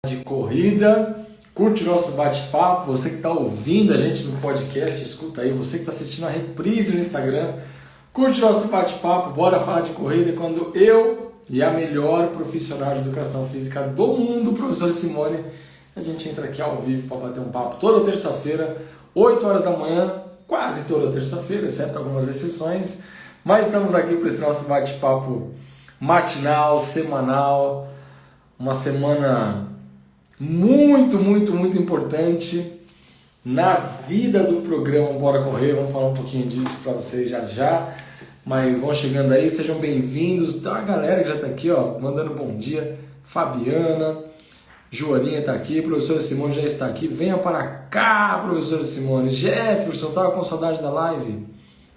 de corrida, curte o nosso bate-papo, você que está ouvindo a gente no podcast, escuta aí, você que está assistindo a reprise no Instagram, curte o nosso bate-papo, bora falar de corrida quando eu e a melhor profissional de educação física do mundo, professora Simone, a gente entra aqui ao vivo para bater um papo toda terça-feira, 8 horas da manhã, quase toda terça-feira, exceto algumas exceções, mas estamos aqui para esse nosso bate-papo matinal, semanal, uma semana muito importante na vida do programa Bora Correr. Vamos falar um pouquinho disso para vocês já, mas vão chegando aí, sejam bem-vindos. Tá a galera que já está aqui, ó, mandando bom dia. Fabiana, Joaninha está aqui, professora Simone já está aqui. Venha para cá, professora Simone. Jefferson, estava com saudade da live?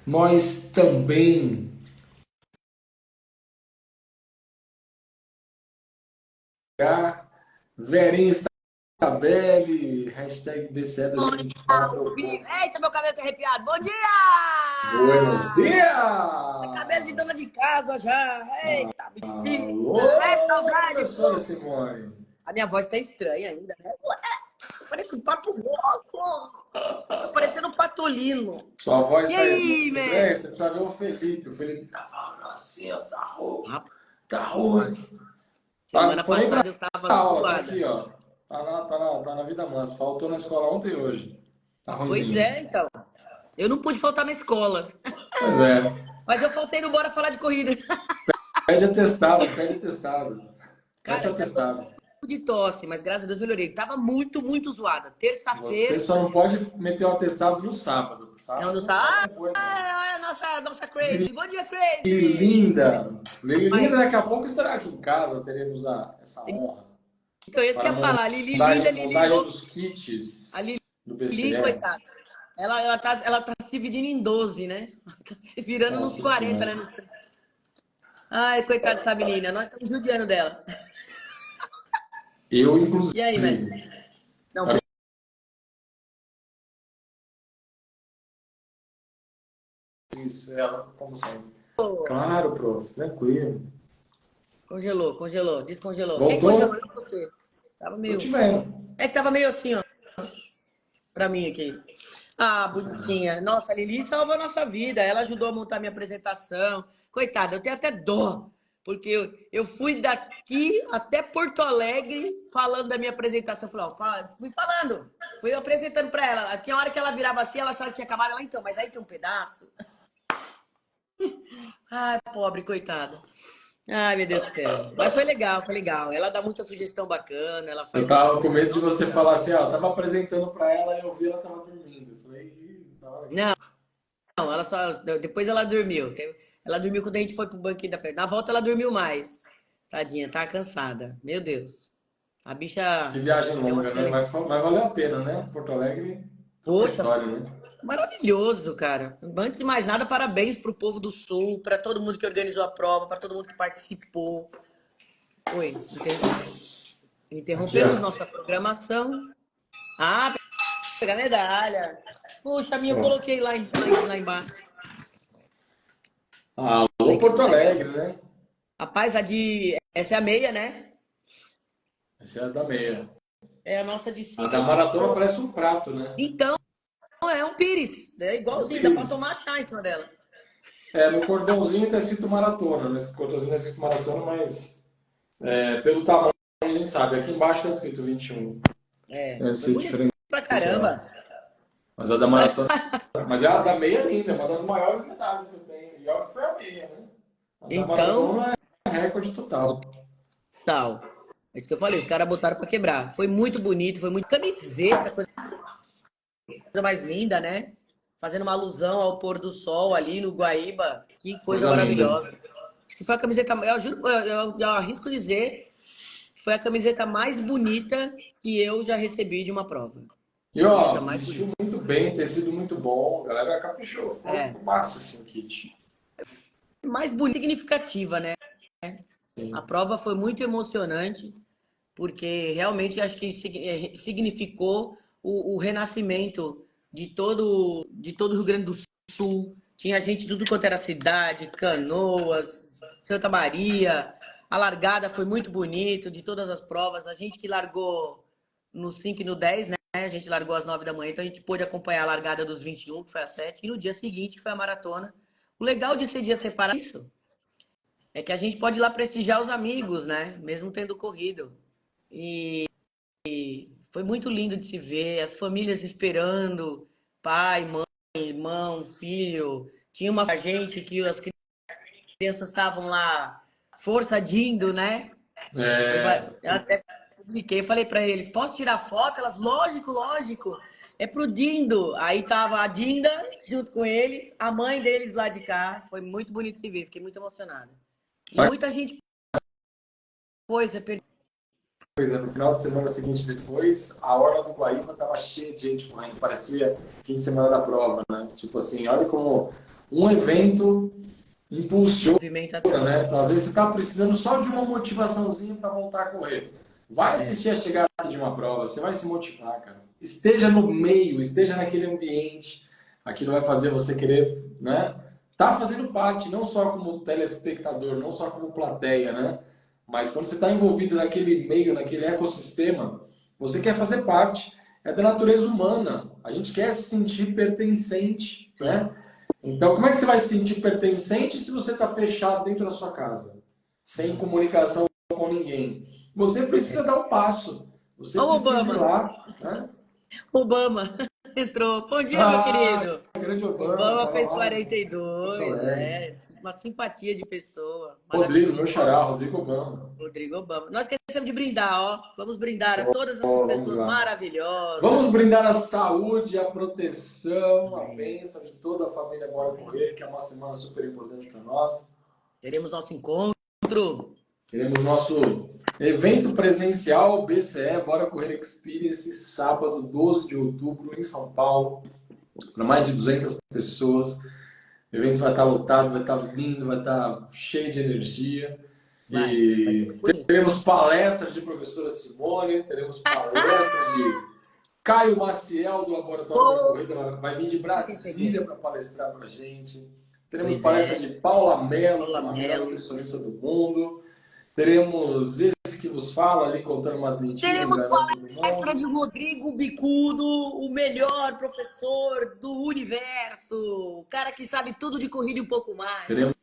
Nós também. Verinha Stabelli, hashtag BCE2024. Eita, meu cabelo tá arrepiado. Bom dia! Buenos dias! Cabelo de dona de casa já. Eita, bichinho. Alô, professora Simone. A minha voz tá estranha ainda, né? Ué, parece um papo rouco. Tô parecendo um patolino. Sua voz E tá aí, bem, man? você precisa ver o Felipe. O Felipe tá falando assim, ó, tá ruim. Tá ruim. Semana Foi nem passada eu pra tava aula, tá zoada. aqui, ó. Tá na vida mansa. Faltou na escola ontem e hoje. Tá ruimzinho. Pois é, então. Eu não pude faltar na escola. Pois é. Mas eu faltei no Bora Falar de Corrida. Pede atestado. Pede Cara, atestado. de tosse, mas graças a Deus melhorei. Tava muito zoada. Terça-feira. Você só não pode meter o atestado no sábado. Não, não sabe. Nossa Crazy. Bom dia, Crazy. Linda. Linda, daqui a pouco estará aqui em casa. Teremos essa honra. Então, esse que eu ia falar. Lili, linda, Lili. Montagem dos kits A Lili, do BCE. coitada. Ela tá se dividindo em 12, né? Ela tá se virando Nossa nos 40, Senhora. né? Ai, coitada dessa menina. Nós estamos judiando dela. Eu, inclusive. E aí, mestre? Não, Isso, ela, como sempre. Claro, prof, tranquilo. Congelou, descongelou. Voltou? Quem congelou? Eu você. Tava Tô meio... te vendo. É que tava meio assim, ó. Pra mim aqui. Ah, bonitinha. Nossa, a Lili salvou a nossa vida. Ela ajudou a montar minha apresentação. Coitada, eu tenho até dó. Porque eu fui daqui até Porto Alegre falando da minha apresentação. Eu falei, ó, fui falando. Fui apresentando pra ela. Tinha hora que ela virava assim, ela achava que tinha acabado. Ela, então, mas aí tem um pedaço. Ai, pobre, coitada. Ai, meu Deus do céu. Mas foi legal. Ela dá muita sugestão bacana. Ela faz Eu tava com medo de você falar assim, ó, tava apresentando pra ela e eu vi ela tava dormindo. Eu falei, ih, na hora que... Não, ela só. Depois ela dormiu. Ela dormiu quando a gente foi pro banquinho da frente. Na volta ela dormiu mais. Tadinha, tá cansada. Meu Deus. A bicha. Que viagem É uma longa, né? excelente. Mas valeu a pena, né? Porto Alegre, uma Poxa, história, né? maravilhoso, cara. Antes de mais nada, parabéns pro povo do Sul, para todo mundo que organizou a prova, para todo mundo que participou. Oi, interrompemos Aqui, ó. nossa programação. Ah, pegar medalha. Puxa, a minha eu coloquei lá embaixo. Alô, Porto Alegre, né? Rapaz, essa é a meia, né? Essa é a da meia. É a nossa de A 5. da maratona parece um prato, né? Então, é um pires. É igualzinho, dá pra tomar chá em cima dela. É, no cordãozinho tá escrito maratona. No cordãozinho tá escrito maratona, mas pelo tamanho a gente sabe. Aqui embaixo tá escrito 21. Foi bonito pra caramba. Mas a da maratona... Mas a da meia é linda, uma das maiores medalhas que você tem. E olha que foi a meia, né? A da maratona é recorde total. Tal. É isso que eu falei, os caras botaram pra quebrar. Foi muito bonito, foi muito camiseta, coisa mais linda, né? Fazendo uma alusão ao pôr do sol ali no Guaíba. Que coisa maravilhosa. Acho que foi a camiseta, eu juro, eu arrisco dizer que foi a camiseta mais bonita que eu já recebi de uma prova. E ó, vestiu muito bem, tecido muito bom, a galera caprichou, ficou massa assim o kit. Mais bonita e significativa, né? Sim. A prova foi muito emocionante, porque realmente acho que significou o renascimento de todo o Rio Grande do Sul. Tinha gente de tudo quanto era cidade, Canoas, Santa Maria, A largada foi muito bonito, de todas as provas. A gente que largou no 5 e no 10, né? A gente largou às 9 da manhã, então a gente pôde acompanhar a largada dos 21, que foi às 7, e no dia seguinte, que foi a maratona. O legal de ser dia separado é isso. É que a gente pode ir lá prestigiar os amigos, né? Mesmo tendo corrido. E foi muito lindo de se ver, as famílias esperando, pai, mãe, irmão, filho. Tinha uma gente que as crianças estavam lá forçadindo, né? É, Eu até publiquei, falei para eles, posso tirar foto? Elas, lógico, lógico. É pro Dindo. Aí tava a Dinda junto com eles, a mãe deles lá de cá. Foi muito bonito de se ver, fiquei muito emocionada. E sabe muita gente coisa. que coisa? No final de semana seguinte depois, a Orla do Guaíba estava cheia de gente correndo, parecia fim de semana da prova, né? Tipo assim, olha como um evento impulsiona, Movimento atrás. né? Então, às vezes você está precisando só de uma motivaçãozinha para voltar a correr. Vai assistir a chegada de uma prova, você vai se motivar, cara. Esteja no meio, esteja naquele ambiente. Aquilo vai fazer você querer, né? Tá fazendo parte, não só como telespectador, não só como plateia, né? Mas quando você está envolvido naquele meio, naquele ecossistema, você quer fazer parte. É da natureza humana. A gente quer se sentir pertencente, Sim. né? Então, como é que você vai se sentir pertencente se você está fechado dentro da sua casa, sem comunicação com ninguém? Você precisa dar um passo. Você Ô, precisa ir Obama. lá, né? Obama entrou. Bom dia, meu Ah, querido. grande Obama, Obama estava fez lá em Porto 42, Alegre. uma simpatia de pessoa, Rodrigo, meu maravilhoso. xará, Ótimo, Rodrigo Obama. Rodrigo Obama. Nós esquecemos de brindar, ó. Vamos brindar a todas essas Oh, vamos pessoas lá. Vamos maravilhosas. brindar a saúde, a proteção, a bênção de toda a família Bora Correr, que é uma semana super importante para nós. Teremos nosso encontro. Teremos nosso evento presencial BCE Bora Correr Experience, sábado 12 de outubro, em São Paulo, para mais de 200 pessoas. O evento vai estar lotado, vai estar lindo, vai estar cheio de energia. Vai ser E muito bonito. teremos palestras de professora Simone, teremos palestras de Caio Maciel, do Laboratório da Oh, Corrida, vai vir de receber. Brasília para palestrar para a gente. Teremos Pois palestra é, de Paula Mello, Paula a melhor Mello. nutricionista do mundo. Teremos esse que vos fala ali, contando umas mentiras, Teremos enganando todo palestra mundo. de Rodrigo Bicudo, o melhor professor do universo. O cara que sabe tudo de corrida e um pouco Teremos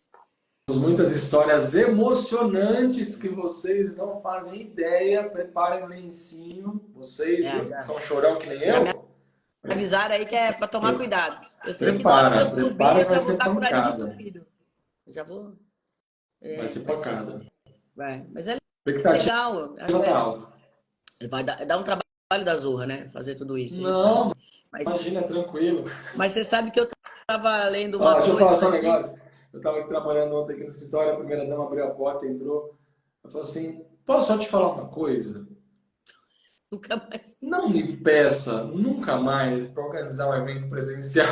mais. muitas histórias emocionantes que vocês não fazem ideia. Preparem o lencinho. Vocês, É, viu? já, São chorão que nem já me eu. avisaram aí que é para tomar cuidado. Eu sei que na hora que eu Prepara, subir, prepara eu que vai já vou ser estar com o nariz pancada. entupido. Eu já vou. Vai É, ser vai ser. pancada. Vai. Mas é A expectativa legal. Eu acho que tá alta. vai dar um trabalho da Zorra, né? Fazer tudo isso, a gente sabe. Não, Mas, imagina, é tranquilo. mas você sabe que eu tava lendo Ó, umas deixa eu falar coisas só um aqui. negócio. Eu estava aqui trabalhando ontem aqui no escritório, a primeira dama abriu a porta, entrou. Eu falei assim: posso só te falar uma coisa? Nunca mais. Não me peça nunca mais para organizar um evento presencial.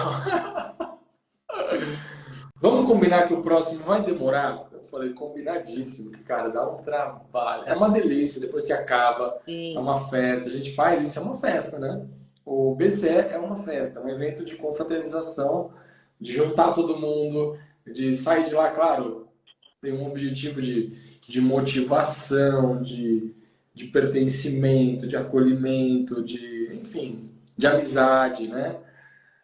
Vamos combinar que o próximo vai demorar? Eu falei, combinadíssimo, que cara, dá um trabalho. É uma delícia, depois que acaba, é Sim. uma festa. A gente faz isso, é uma festa, né? O BCE é uma festa, um evento de confraternização, de juntar todo mundo, de sair de lá, claro, tem um objetivo de motivação, de pertencimento, de acolhimento, enfim, de amizade, né?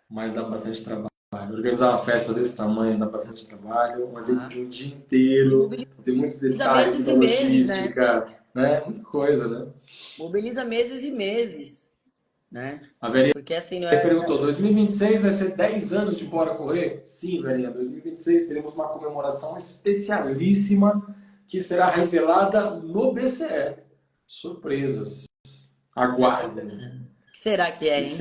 Mas dá bastante trabalho. Organizar uma festa desse tamanho dá bastante trabalho. Um evento Ah. de um dia E inteiro, mobiliza tem muitos detalhes, meses muita e meses, né? logística, né? Muita coisa, né? Mobiliza meses e meses, né? A Verinha Porque assim, não perguntou, 2026 vai ser 10 anos de Bora Correr? Sim, Verinha, 2026 teremos uma comemoração especialíssima que será revelada no BCE. Surpresas. já tá Aguardem. contando. O que será que O é, que hein?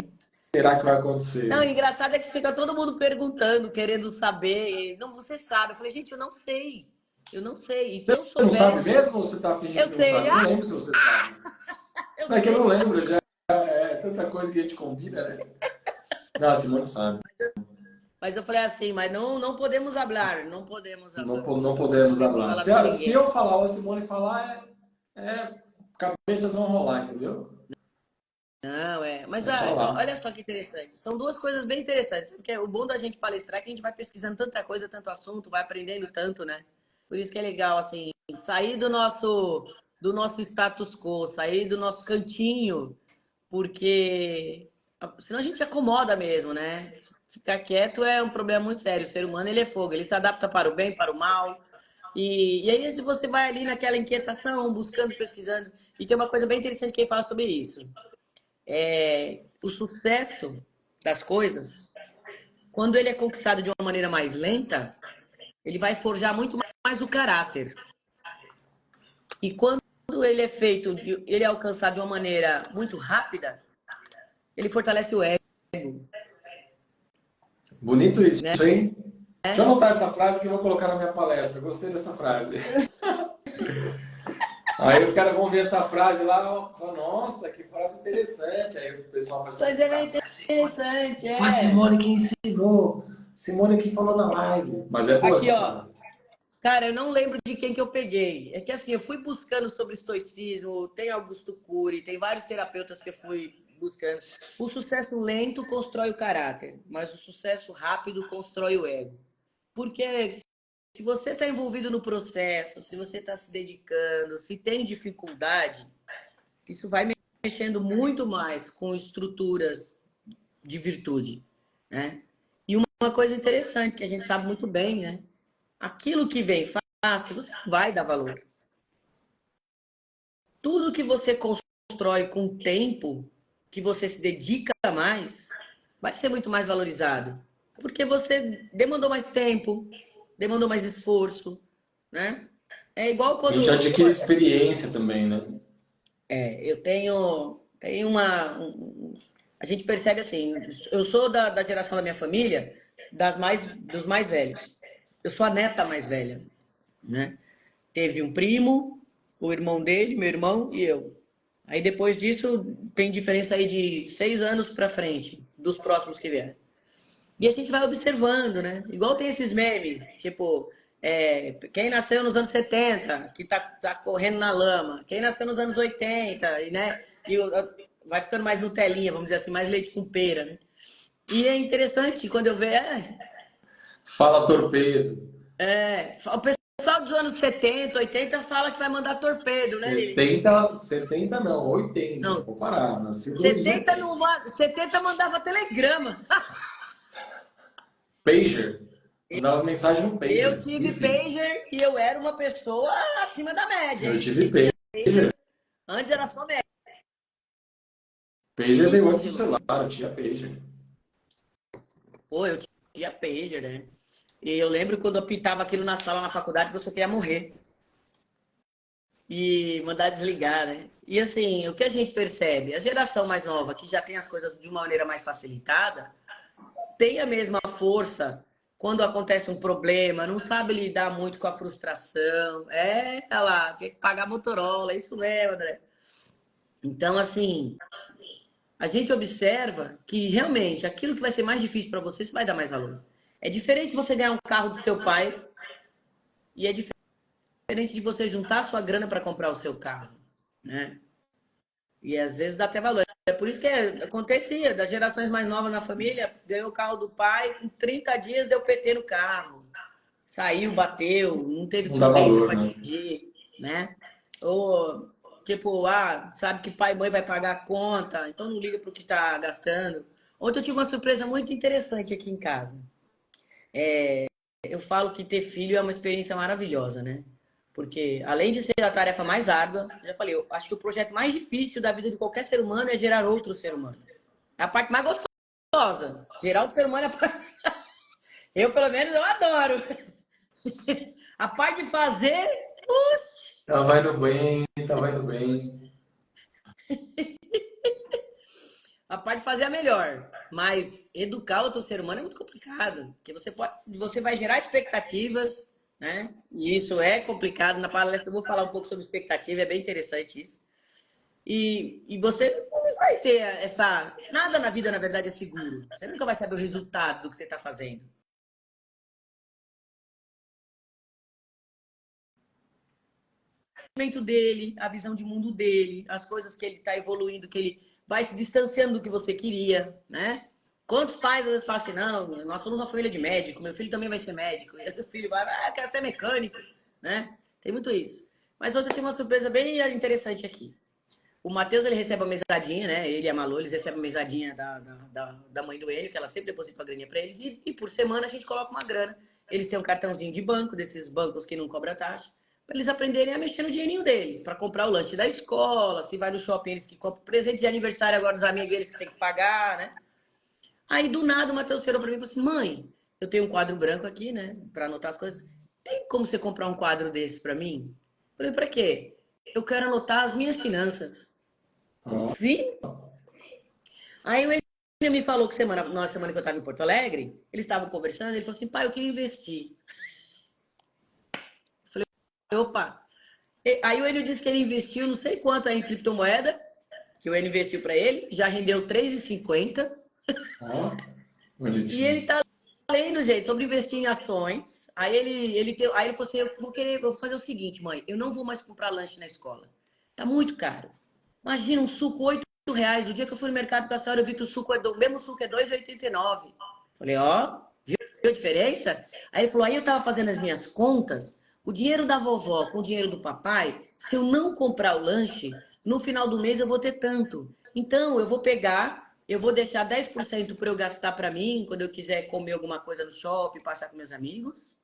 será que vai Não, o acontecer? engraçado é que fica todo mundo perguntando, querendo saber. Não, você sabe. Eu falei, gente, eu não sei. Eu não sei. E se eu Você não sabe soubesse, mesmo ou você está fingindo eu que não sei. sabe? Eu não Ah, lembro se você sabe. eu Não é que eu sei. não lembro, já é tanta coisa que a gente combina, né? Não, a Simone sabe. Mas eu falei assim, mas não podemos falar, não podemos Não, falar. não Não podemos podemos falar. falar Se, com se eu ninguém. falar ou a Simone falar, cabeças vão rolar, entendeu? Não, é. Mas É só lá. olha só que interessante. São duas coisas bem interessantes. Porque o bom da gente palestrar é que a gente vai pesquisando tanta coisa, tanto assunto, vai aprendendo tanto, né? Por isso que é legal, assim, sair do nosso status quo, sair do nosso cantinho, porque senão a gente acomoda mesmo, né? Ficar quieto é um problema muito sério. O ser humano, ele é fogo, ele se adapta para o bem, para o mal. E aí, se você vai ali naquela inquietação, buscando, pesquisando, e tem uma coisa bem interessante que ele fala sobre isso. O sucesso das coisas, quando ele é conquistado de uma maneira mais lenta, ele vai forjar muito mais o caráter. E quando ele é feito, ele é alcançado de uma maneira muito rápida, ele fortalece o ego, Bonito isso, né? hein? Deixa eu anotar essa frase que eu vou colocar na minha palestra. Gostei dessa frase. Aí os caras vão ver essa frase lá e falam, nossa, que frase interessante. Aí o pessoal vai Mas é bem interessante, foi a Simone que ensinou. Simone que falou na live. Mas é boa Aqui, essa ó. frase. Cara, eu não lembro de quem que eu peguei. É que assim, eu fui buscando sobre estoicismo, tem Augusto Cury, tem vários terapeutas que eu fui buscando. O sucesso lento constrói o caráter, mas o sucesso rápido constrói o ego. Porque se você está envolvido no processo, se você está se dedicando, se tem dificuldade, isso vai mexendo muito mais com estruturas de virtude, né? E uma coisa interessante que a gente sabe muito bem, né? Aquilo que vem fácil, você não vai dar valor. Tudo que você constrói com tempo, que você se dedica mais, vai ser muito mais valorizado. Porque você demandou mais tempo, demandou mais esforço, né? É igual A gente quando adquire experiência também, né? eu tenho a gente percebe assim, eu sou da geração da minha família, dos mais velhos. Eu sou a neta mais velha, né? Teve um primo, o irmão dele, meu irmão e eu. Aí depois disso tem diferença aí de 6 anos para frente, dos próximos que vieram. E a gente vai observando, né? Igual tem esses memes, tipo, quem nasceu nos anos 70 que tá correndo na lama. Quem nasceu nos anos 80 e, né? Vai ficando mais Nutelinha, vamos dizer assim, mais leite com pera, né? E é interessante quando eu vejo, Fala torpedo. o pessoal dos anos 70, 80 fala que vai mandar torpedo, né, Lili? 70 não, 80. Não, Vou parar, nasci em 70, 2000. não, 70 mandava telegrama. Pager. Mandava mensagem no Eu pager. tive Bip. pager e eu era uma pessoa acima da média, Eu hein? tive Quem tinha pager. pager, antes era só média. Pager veio antes do celular, eu tinha pager. Pô, eu tinha pager, né? E eu lembro quando eu pintava aquilo na sala na faculdade, eu só queria morrer. E mandar desligar, né? E assim, o que a gente percebe? A geração mais nova, que já tem as coisas de uma maneira mais facilitada, tem a mesma força quando acontece um problema, não sabe lidar muito com a frustração. Olha lá, tinha que pagar a Motorola, isso mesmo, André. Então, assim, a gente observa que realmente aquilo que vai ser mais difícil para você, você vai dar mais valor. É diferente você ganhar um carro do seu pai e é diferente de você juntar a sua grana para comprar o seu carro, né? E às vezes dá até valor. É por isso que acontecia, das gerações mais novas na família, ganhou o carro do pai, com 30 dias deu PT no carro. Saiu, bateu, não teve Não dá prudência valor, para né? dirigir, né? Ou, tipo, sabe que pai e mãe vai pagar a conta, então não liga pro que tá gastando. Ontem eu tive uma surpresa muito interessante aqui em casa. Eu falo que ter filho é uma experiência maravilhosa, né? Porque além de ser a tarefa mais árdua, eu já falei, eu acho que o projeto mais difícil da vida de qualquer ser humano é gerar outro ser humano. É a parte mais gostosa. Gerar outro ser humano é a parte... Eu, pelo menos, eu adoro. A parte de fazer, Tava indo bem, tava indo bem. a parte de fazer é a melhor. Mas educar outro ser humano é muito complicado. Porque você vai gerar expectativas, né? E isso é complicado. Na palestra eu vou falar um pouco sobre expectativa, é bem interessante isso. E você não vai ter essa. Nada na vida, na verdade, é seguro. Você nunca vai saber o resultado do que você está fazendo. O pensamento dele, a visão de mundo dele, as coisas que ele está evoluindo, que ele vai se distanciando do que você queria, né? Quantos pais às vezes falam assim, não, nós somos uma família de médico, meu filho também vai ser médico, e o filho vai, quer ser mecânico, né? Tem muito isso. Mas ontem tem uma surpresa bem interessante aqui. O Matheus, ele recebe a mesadinha, né? Ele e a Malu, eles recebem a mesadinha da mãe do Enio, que ela sempre deposita uma graninha pra eles. E por semana a gente coloca uma grana. Eles têm um cartãozinho de banco, desses bancos que não cobram taxa, para eles aprenderem a mexer no dinheirinho deles, para comprar o lanche da escola, se vai no shopping, eles que compram presente de aniversário agora dos amigos, eles que tem que pagar, né? Aí, do nada, o Matheus virou pra mim e falou assim, mãe, eu tenho um quadro branco aqui, né, pra anotar as coisas. Tem como você comprar um quadro desse pra mim? Eu falei, pra quê? Eu quero anotar as minhas finanças. Ó, Sim? Aí o Enio me falou que na semana que eu tava em Porto Alegre, eles estavam conversando, ele falou assim, pai, eu queria investir. Eu falei, opa. Aí o Enio disse que ele investiu não sei quanto aí em criptomoeda, que o Enio investiu pra ele, já rendeu 3,50. ó, E ele bonitinho. tá lendo, gente, sobre investir em ações. Aí ele falou assim, eu vou fazer o seguinte, mãe, eu não vou mais comprar lanche na escola. Tá muito caro. Imagina um suco R$ 8. O dia que eu fui no mercado com a senhora, eu vi que o mesmo suco é 2,89. Falei, ó, viu a diferença? Aí ele falou, aí eu tava fazendo as minhas contas, o dinheiro da vovó com o dinheiro do papai, se eu não comprar o lanche, no final do mês eu vou ter tanto. Então, eu vou pegar, eu vou deixar 10% para eu gastar para mim, quando eu quiser comer alguma coisa no shopping, passar com meus amigos.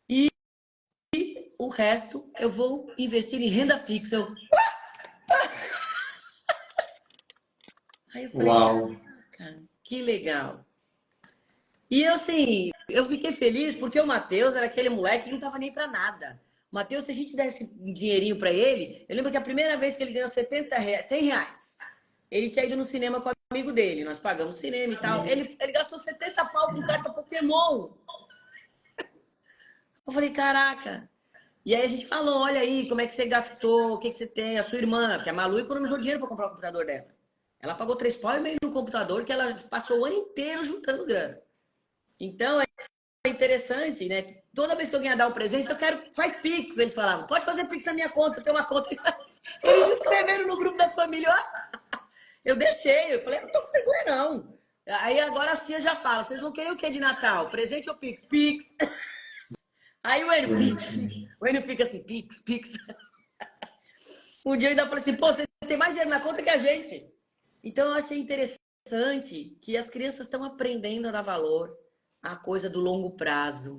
E o resto eu vou investir em renda fixa. Aí eu falei, Uau! caraca, que legal. E eu, assim, eu fiquei feliz porque o Matheus era aquele moleque que não tava nem pra nada. O Matheus, se a gente desse um dinheirinho pra ele, eu lembro que a primeira vez que ele ganhou R$ 100, ele tinha ido no cinema com o amigo dele. Nós pagamos cinema e tal. Ele gastou 70 pau com carta Pokémon. Eu falei, caraca. E aí a gente falou, olha aí, como é que você gastou, o que você tem, a sua irmã, porque a Malu economizou dinheiro pra comprar o computador dela. Ela pagou 3,5 pau no computador que ela passou o ano inteiro juntando grana. Então, é interessante, né? Toda vez que alguém ia dar um presente, eu quero, faz Pix, eles falavam. Pode fazer Pix na minha conta, eu tenho uma conta. Eles escreveram no grupo da família, ó. Eu deixei, eu falei, não tô com vergonha, não. Aí agora as tias já falam, vocês vão querer o que de Natal? Presente ou Pix? Pix. Aí o Enio, Pix, Pix. Bonitinho. O Enio fica assim, Pix, Pix. Um dia eu ainda falei assim, pô, vocês têm mais dinheiro na conta que a gente. Então eu achei interessante que as crianças estão aprendendo a dar valor à coisa do longo prazo,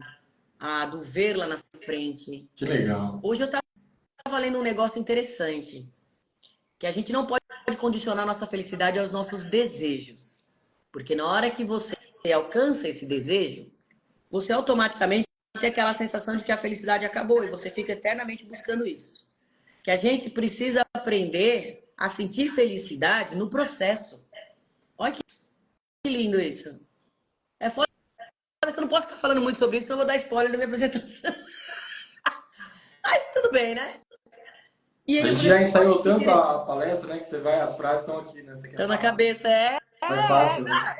do ver lá na frente. Que legal. Hoje eu estava lendo um negócio interessante, que a gente não pode condicionar nossa felicidade aos nossos desejos. Porque na hora que você alcança esse desejo, você automaticamente tem aquela sensação de que a felicidade acabou e você fica eternamente buscando isso. Que a gente precisa aprender a sentir felicidade no processo. Olha que lindo isso. É foda que eu não posso ficar falando muito sobre isso, então eu vou dar spoiler da minha apresentação. Mas tudo bem, né? E A ele gente falou já assim, olha ensaiou que tanto interessante. a palestra, né? Que você vai, as frases estão aqui, né? Você quer Tá na falar? cabeça, Não é fácil, né?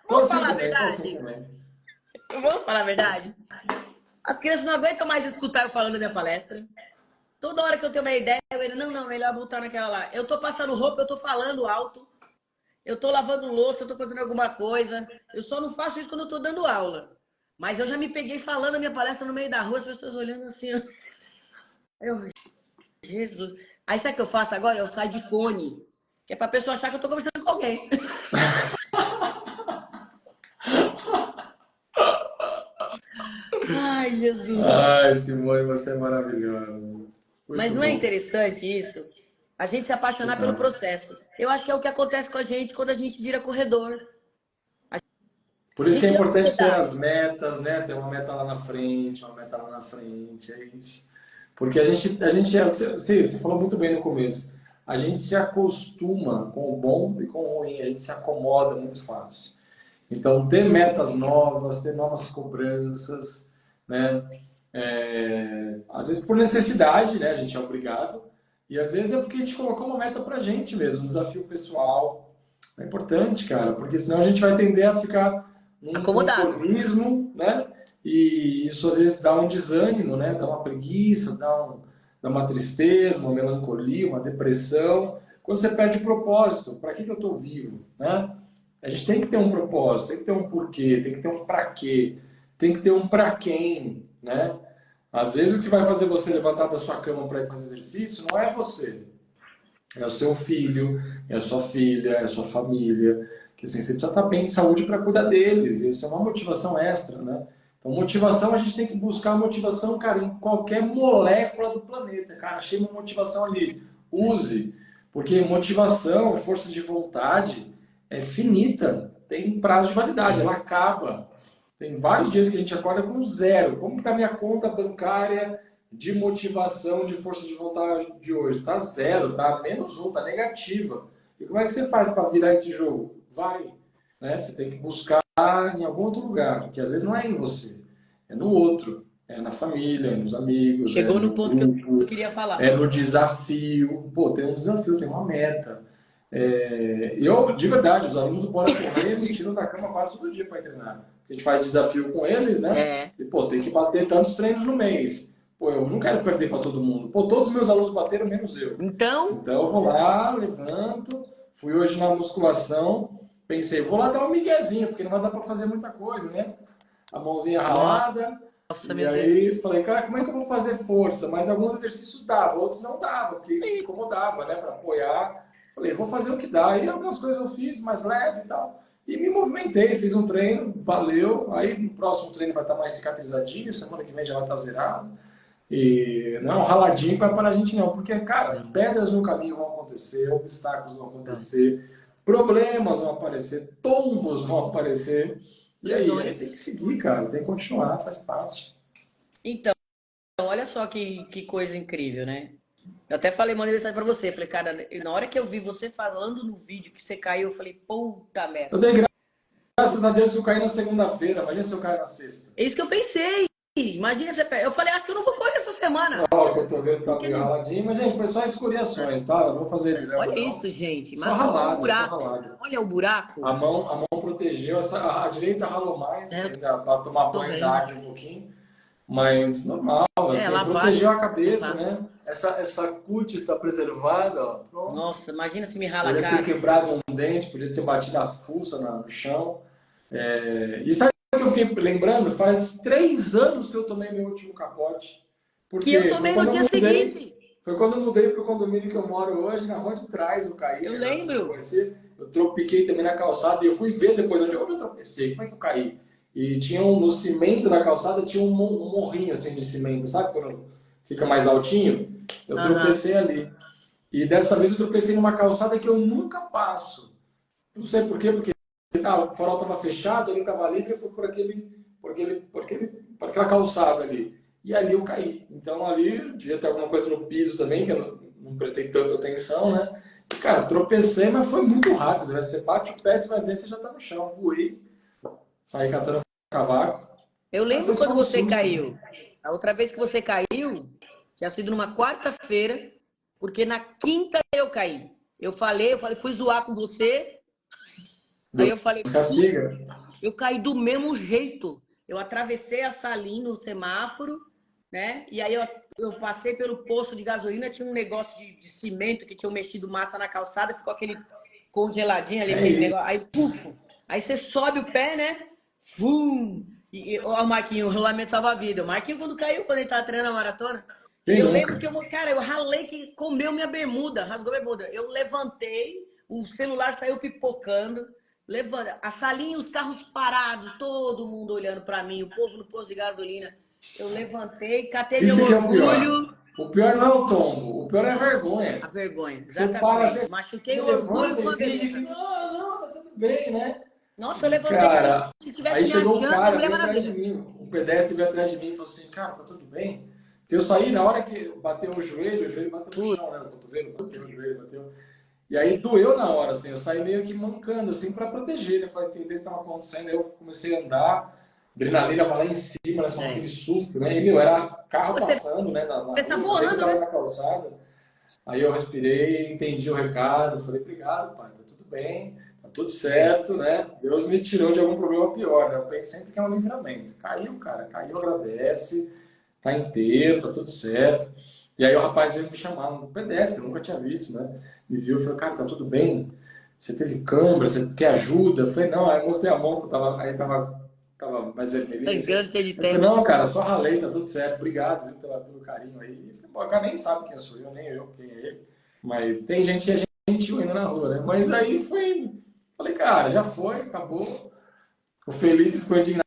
Tô vamos assim falar a também, tô assim verdade. também. Vamos falar a verdade. As crianças não aguentam mais escutar eu falando da minha palestra. Toda hora que eu tenho uma ideia, ele, não, melhor voltar naquela lá. Eu tô passando roupa, eu tô falando alto. Eu tô lavando louça, eu tô fazendo alguma coisa. Eu só não faço isso quando eu tô dando aula. Mas eu já me peguei falando a minha palestra no meio da rua, as pessoas olhando assim. Eu, Jesus. Aí sabe o que eu faço agora? Eu saio de fone. Que é pra pessoa achar que eu tô conversando com alguém. Ai, Jesus. Ai, Simone, você é maravilhosa. Mas Muito não é bom. interessante isso? A gente se apaixonar pelo Não. processo. Eu acho que é o que acontece com a gente quando a gente vira corredor. Por A isso que é gente ama importante ter pedar. as metas, né? Ter uma meta lá na frente, uma meta lá na frente, é isso. Porque a gente você falou muito bem no começo, a gente se acostuma com o bom e com o ruim, a gente se acomoda muito fácil. Então, ter metas novas, ter novas cobranças, né? Às vezes por necessidade, né? A gente é obrigado, e às vezes é porque a gente colocou uma meta pra gente mesmo, um desafio pessoal. É importante, cara, porque senão a gente vai tender a ficar num Acomodado. conformismo, né? E isso às vezes dá um desânimo, né? Dá uma preguiça, dá uma tristeza, uma melancolia, uma depressão. Quando você perde o propósito, para que eu estou vivo, né? A gente tem que ter um propósito, tem que ter um porquê, tem que ter um para quê, tem que ter um para quem, né? Às vezes o que vai fazer você levantar da sua cama para ir fazer exercício não é você. É o seu filho, é a sua filha, é a sua família. Que assim, você precisa estar bem de saúde para cuidar deles. Isso é uma motivação extra, né? Então, motivação, a gente tem que buscar motivação, cara, em qualquer molécula do planeta. Cara, achei uma motivação ali. Use. Porque motivação, força de vontade é finita. Tem prazo de validade, ela acaba. Tem vários dias que a gente acorda com zero. Como está a minha conta bancária de motivação, de força de vontade de hoje? Tá zero, tá menos um, tá negativa. E como é que você faz para virar esse jogo? Vai, né? Você tem que buscar em algum outro lugar, que às vezes não é em você, é no outro, é na família, é nos amigos, é Chegou no no ponto que eu grupo, queria falar. é no desafio. Pô, tem um desafio, tem uma meta. Eu, de verdade, os alunos do Bora Correr me tiram da cama quase todo dia para treinar. A gente faz desafio com eles, né? É. E, pô, tem que bater tantos treinos no mês. Pô, eu não quero perder para todo mundo. Pô, todos os meus alunos bateram, menos eu. Então, Então, eu vou lá, levanto. Fui hoje na musculação. Pensei, vou lá dar um miguezinho, porque não vai dar para fazer muita coisa, né? A mãozinha ralada. nossa, E meu aí, Deus. falei, cara, como é que eu vou fazer força? Mas alguns exercícios dava, outros não dava, porque incomodava, né? Para apoiar. Falei, vou fazer o que dá. E algumas coisas eu fiz mais leve e tal. E me movimentei, fiz um treino, valeu. Aí no próximo treino vai estar mais cicatrizadinho, semana que vem já vai estar zerado. E não é um raladinho para parar a gente não, porque, cara, Não, pedras no caminho vão acontecer, obstáculos vão não. acontecer, problemas vão aparecer, tombos vão aparecer. E aí tem Lesões. que seguir, cara, tem que continuar, faz parte. Então, olha só que coisa incrível, né? Eu até falei, mandei mensagem pra você. Falei, cara, na hora que eu vi você falando no vídeo que você caiu, eu falei, puta Eu merda. dei graças a Deus que eu caí na segunda-feira, imagina se eu caio na sexta. É isso que eu pensei. Imagina você. Eu falei, acho que eu não vou correr essa semana. A hora que eu tô vendo tá Porque meio não. raladinho, mas gente, foi só escoriações, tá? Eu não vou fazer drama Olha não. isso, gente. Só Mas olha o ralado, só buraco. ralado. Olha o buraco. A mão protegeu, a direita ralou mais, É, eu ainda para tomar tô banho da vendo. área um pouquinho. Mas normal, É, assim, lavagem. protegeu a cabeça, Limpar. né? Essa cutis está preservada, ó, pronto. Nossa, imagina se me rala a Podia ter cara. quebrado um dente, podia ter batido a fuça no chão. E sabe o que eu fiquei lembrando? Faz 3 anos que eu tomei meu último capote. Que eu Porque foi tomei no quando eu dia mudei, seguinte. foi quando eu mudei para o condomínio que eu moro hoje, na rua de trás, eu caí, Eu né? lembro. Eu tropiquei também na calçada e eu fui ver depois onde eu tropecei, como é que eu caí? E tinha no cimento da calçada tinha um morrinho assim de cimento, sabe quando fica mais altinho? Eu Aham. tropecei ali. E dessa vez eu tropecei numa calçada que eu nunca passo. Não sei por quê, porque o farol estava fechado, ele estava livre, eu fui por aquela calçada ali. E ali eu caí. Então ali devia ter alguma coisa no piso também, que eu não prestei tanta atenção, né? E, cara, tropecei, mas foi muito rápido, né? Você bate o pé, você vai ver, você já tá no chão. Voei, saí catando cavaco. Eu Mas foi lembro quando só um você susto, né? caiu. A outra vez que você caiu, tinha sido numa quarta-feira, porque na quinta eu caí. Eu falei, fui zoar com você. Aí Deus eu falei, castiga. eu caí do mesmo jeito. Eu atravessei a salinha no semáforo, né? E aí eu passei pelo posto de gasolina, tinha um negócio de cimento que tinha mexido massa na calçada, ficou aquele congeladinho ali, É aquele isso. negócio. Aí, puf! Aí você sobe o pé, né? Fum! Ó, o Marquinho, o rolamento salva a vida. O Marquinho, quando caiu, quando ele tava treinando a maratona, e Quem eu lembro que nunca? eu ralei que comeu minha bermuda, rasgou minha bermuda. Eu levantei, o celular saiu pipocando. Levanta, a salinha, os carros parados, todo mundo olhando pra mim, o povo no posto de gasolina. Eu levantei, catei meu Isso que é o pior. orgulho. O pior não é o tombo, o pior é a A vergonha. vergonha, Você para, exatamente. Machuquei você o orgulho levanta com e a finge que bermuda. não, tá tudo bem, né? Nossa, eu E, levantei como cara, se aí estivesse me chegou um achando a cara, Mulher veio atrás de Maravilha. mim, um pedestre veio atrás de mim e falou assim, cara, tá tudo bem? Eu saí, na hora que bateu o joelho bateu no Puta, chão, né? O cotovelo bateu, o joelho bateu. E aí doeu na hora, assim, eu saí meio que mancando, assim, pra proteger, né? Pra entender o que tava acontecendo. Aí eu comecei a andar, adrenalina vai lá em cima, né? Só aquele é. susto, né? E, meu, era carro Você, passando, né? Na você tá rua, ele voando, tava né? na calçada. Aí eu respirei, entendi o recado, falei, obrigado, pai, tá tudo bem, tá tudo É. certo, né? Deus me tirou de algum problema pior, né? Eu penso sempre que é um livramento. Caiu, cara, caiu, agradece, tá inteiro, tá tudo certo. E aí o rapaz veio me chamar, um pedestre, eu nunca tinha visto, né? Me viu, falou, cara, tá tudo bem? Você teve câimbra, você quer ajuda? Eu falei, não, aí eu mostrei a mão, aí tava tava mais vermelhinho, assim. Sangrando, cheio de Eu falei, tempo. não, cara, só ralei, tá tudo certo, obrigado, viu, pelo carinho aí. E, o cara nem sabe quem sou eu, nem eu quem é ele. Mas tem gente que é gentil ainda na rua, né? Mas aí foi, falei, cara, já foi, acabou. O Felipe ficou indignado,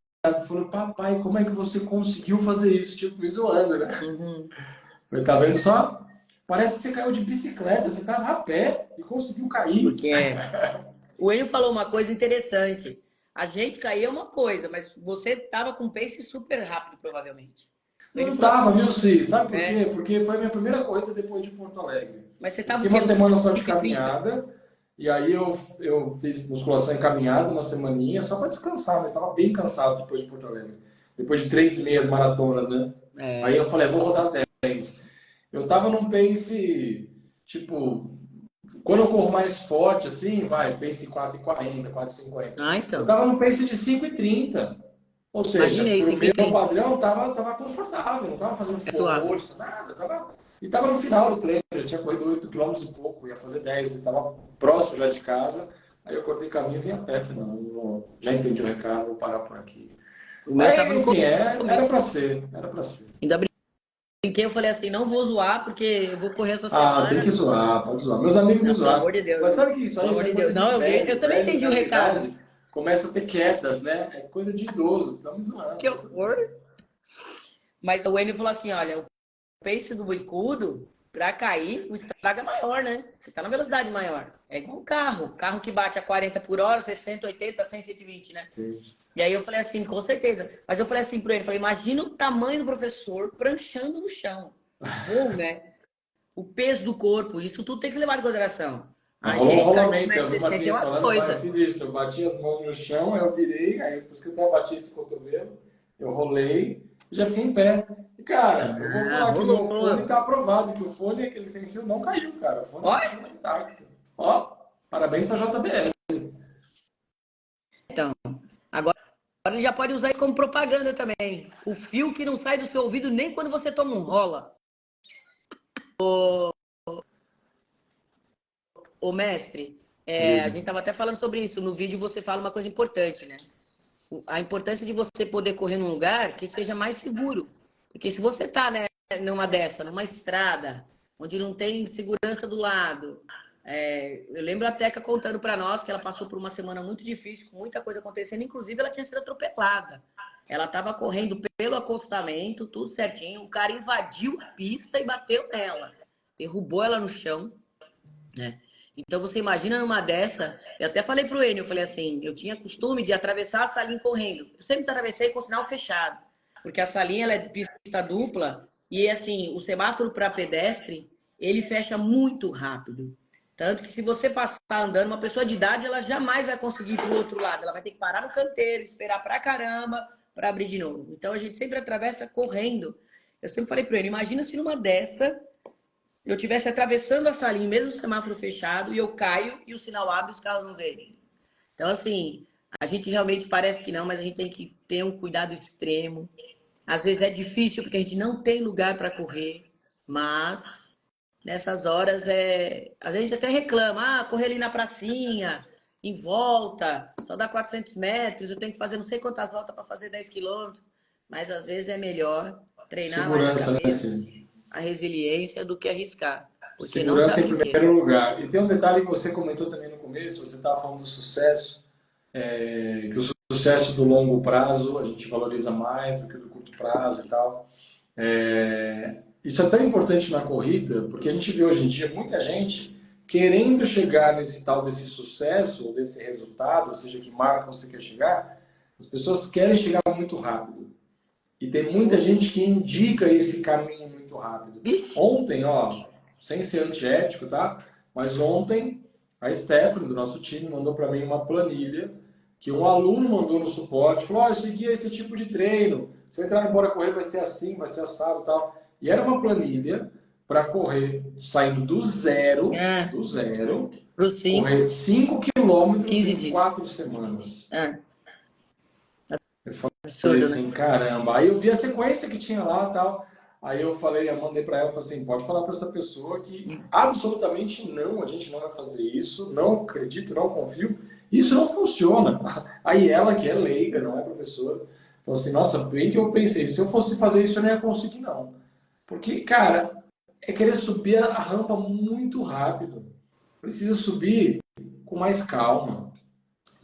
falou, papai, como é que você conseguiu fazer isso? Tipo, me zoando, né? Uhum. Falei, tá vendo só? Parece que você caiu de bicicleta, você tava a pé e conseguiu cair. Porque o Enio falou uma coisa interessante. A gente cair é uma coisa, mas você tava com pace super rápido, provavelmente. O Enio Não falou tava, assim, viu, Cis? Sabe por é, quê? Porque foi a minha primeira corrida depois de Porto Alegre. mas você Eu tava fiquei o quê? uma Uns semana só de 130? caminhada, e aí eu fiz musculação em caminhada uma semaninha, só para descansar, mas estava bem cansado depois de Porto Alegre. Depois de 3 meias maratonas, né? Aí eu falei, vou rodar 10. Eu tava num pace, tipo, quando eu corro mais forte, assim, vai, pace de 4,40, 4,50. Ah, Eu então. tava num pace de 5,30. Ou seja, Imaginei, pro meu 5,30. padrão, tava confortável, não tava fazendo É suave. força, nada. E tava no final do treino, eu tinha corrido 8 km e pouco, ia fazer 10, e tava próximo já de casa. Aí eu cortei caminho e vim a pé, falei, não, já entendi o recado, vou parar por aqui. O meu tava Mas, no enfim, era começo. pra ser, era pra ser. Ainda brinquei, eu falei assim, não vou zoar, porque eu vou correr essa Ah, tem semana. que zoar, pode zoar. Meus amigos me Não, pelo amor zoaram. de Deus. Mas sabe que isso aí Pelo amor já é de Deus. coisa de Não, eu velho. também Velho, entendi o nessa recado. idade, começa a ter quedas, né? É coisa de idoso, estão me zoando. Que horror. Mas o Enio falou assim, olha, o pace do bicudo, pra cair, o estrago é maior, né? Você está na velocidade maior. É igual um carro. Carro que bate a 40 por hora, 60, 80, 100, 120, né? Sim. E aí eu falei assim, com certeza. Mas eu falei assim pro ele, falei, imagina o tamanho do professor pranchando no chão. Voo, né? O peso do corpo, isso tudo tem que ser levado em consideração. Mas A rolou um gente caiu com rolamento, eu vi 1,60 m é Patrícia uma falando, eu coisa. fiz isso, eu bati as mãos no chão, aí eu virei, aí por isso que eu até bati esse cotovelo, eu rolei e já fiquei em pé. E, cara, eu vou Ah, falar que o meu fone rolou. tá aprovado, que o fone, aquele sem fio, não caiu, cara. O fone Olha, continua intacto. Ó, parabéns pra JBL. então, agora ele já pode usar isso como propaganda também. O fio que não sai do seu ouvido nem quando você toma um rola. Ô mestre, a Diga. gente tava até falando sobre isso. No vídeo você fala uma coisa importante, né? A importância de você poder correr num lugar que seja mais seguro. Porque se você tá, né, numa dessa, numa estrada, onde não tem segurança do lado. Eu lembro a Teca contando para nós que ela passou por uma semana muito difícil, com muita coisa acontecendo, inclusive ela tinha sido atropelada. Ela estava correndo pelo acostamento, tudo certinho. O cara invadiu a pista e bateu nela. Derrubou ela no chão, né? Então você imagina numa dessa, eu até falei pro Enio, eu falei assim, eu tinha costume de atravessar a salinha correndo. Eu sempre atravessei com o sinal fechado, porque a salinha ela é pista dupla e assim, o semáforo para pedestre, ele fecha muito rápido. Tanto que se você passar andando, uma pessoa de idade, ela jamais vai conseguir ir pro outro lado, ela vai ter que parar no canteiro, esperar pra caramba para abrir de novo. Então a gente sempre atravessa correndo. Eu sempre falei pro Enio, imagina se numa dessa eu estivesse atravessando a salinha, mesmo o semáforo fechado, e eu caio e o sinal abre e os carros não veem. Então, assim, a gente realmente parece que não, mas a gente tem que ter um cuidado extremo. Às vezes é difícil porque a gente não tem lugar para correr, mas nessas horas às vezes a gente até reclama, correr ali na pracinha, em volta, só dá 400 metros, eu tenho que fazer não sei quantas voltas para fazer 10 quilômetros, mas às vezes é melhor treinar mais a Segurança, né, cabeça, Cid? a resiliência do que arriscar, porque não tá Segurança em brinquedo. primeiro lugar. E tem um detalhe que você comentou também no começo, você estava falando do sucesso, que o sucesso do longo prazo a gente valoriza mais do que do curto prazo e tal. Isso é tão importante na corrida, porque a gente vê hoje em dia muita gente querendo chegar nesse tal desse sucesso, ou desse resultado, ou seja, que marca você quer chegar, as pessoas querem chegar muito rápido. E tem muita gente que indica esse caminho muito rápido. Ixi, Ontem, ó, sem ser antiético, tá? Mas ontem a Stephanie do nosso time mandou para mim uma planilha que um aluno mandou no suporte, falou: "Ó, eu segui esse tipo de treino. Se eu entrar no Bora Correr vai ser assim, vai ser assado, e tal". E era uma planilha para correr saindo do zero, pro correr 5, 5 quilômetros 15 em dias. 4 semanas. Eu falei Absurdo, né? assim, caramba. Aí eu vi a sequência que tinha lá e tal. Aí eu falei, eu mandei para ela, falei assim, pode falar para essa pessoa que absolutamente não, a gente não vai fazer isso, não acredito, não confio, isso não funciona. Aí ela, que é leiga, não é professora, falou assim, nossa, bem que eu pensei, se eu fosse fazer isso eu não ia conseguir não. Porque, cara, é querer subir a rampa muito rápido. Precisa subir com mais calma,